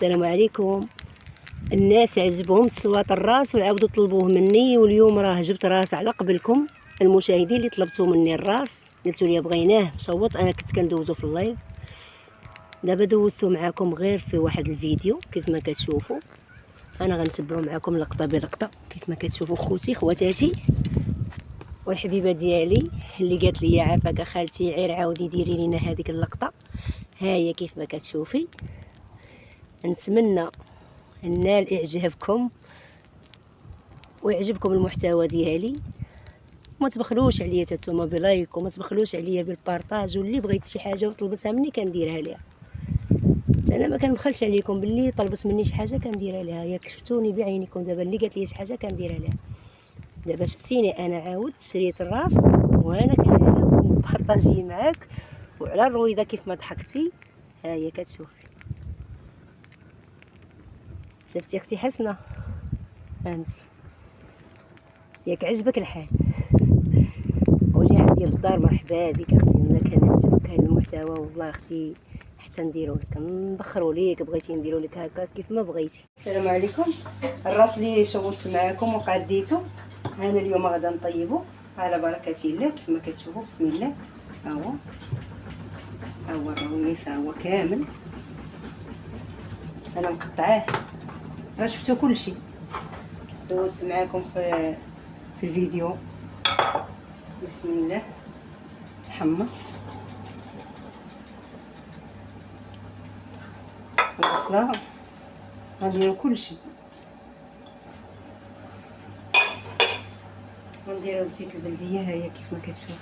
السلام عليكم. الناس عجبهم تصوات الراس وعاودوا طلبوه مني، واليوم راه جبت راس على قبلكم المشاهدين اللي طلبتوا مني الراس، قلتوا لي بغيناه مصوت. انا كنت كندوزو في اللايف، دابا دوزتو معاكم غير في واحد الفيديو كيف ما كتشوفوا. انا غنتبعوا معاكم لقطه بلقطه كيف ما كتشوفوا خوتي خواتاتي والحبيبه ديالي اللي قالت لي عافاك خالتي عير عاودي ديري لينا هذيك اللقطه. ها هي كيف ما كتشوفي. نتمنى نال اعجابكم ويعجبكم المحتوى ديالي، وما تبخلوش عليا تاتوما بلايك، وما تبخلوش عليا بالبارطاج، واللي بغيت شي حاجه وطلبتها مني كنديرها ليها. انا ما كنبخلش عليكم باللي طلبت مني شي حاجه كنديرها ليها. ياك شفتوني بعينيكم دابا اللي قالت لي شي حاجه كنديرها ليها. دابا شفتيني انا عاودت شريت الراس وانا كنعاود نبارطاجي معاك، وعلى الرويضه كيف ما ضحكتي. ها هي كتشوفي، شفتي اختي حسنه انت ياك عجبك الحال وجي عندي للدار. مرحبا بك اختي، ولا كان عجبك هذا المحتوى والله اختي حتى نديرو لك نبخروا ليك، بغيتي نديرو لك هكا كيف ما بغيتي. السلام عليكم. الراس اللي شوطت معكم وقاديتو انا اليوم غادا نطيبو على بركه الله كيف ما كتشوفوا. بسم الله. ها هو الرويس، ها هو كامل انا مقطعاه، راه شفتوا كلشي دوزت معاكم في الفيديو. بسم الله. نحمص البصله، غنديرو كلشي، ونديرو الزيت البلديه. ها هي كيف ما كتشوف،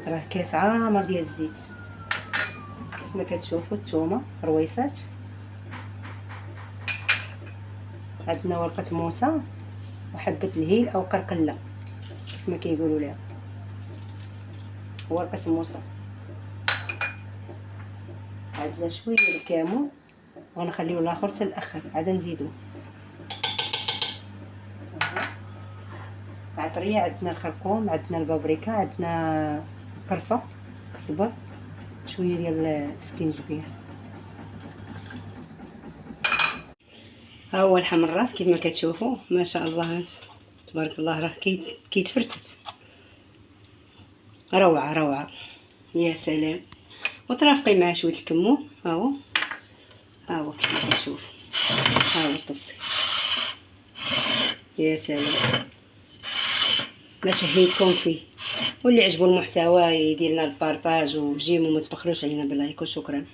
راه كاس عامر ديال الزيت كيف ما كتشوفوا. الثومه رويسات، عندنا ورقه موسى وحبه الهيل او قرقله كيف ما كيقولوا لها، ورقه موسى. عندنا شويه الكمون وغنخليو الاخر حتى الاخر عاد نزيدو العطريه. عندنا الخرقوم، عندنا البابريكا، عندنا القرفه، كزبر، شويه ديال السكينجبير. ها هو لحم الراس كيف ما كتشوفوا ما شاء الله تبارك الله، راه كيتفرتت. روعه روعه يا سلام. وترافقي مع شويه الكمون. ها هو كيف ما كتشوف. ها هو الطبسي يا سلام، ما شهيتكم فيه. واللي عجبو المحتوى يدير لنا البارطاج وجيمو، ما تبخلوش علينا باللايك وشكرا.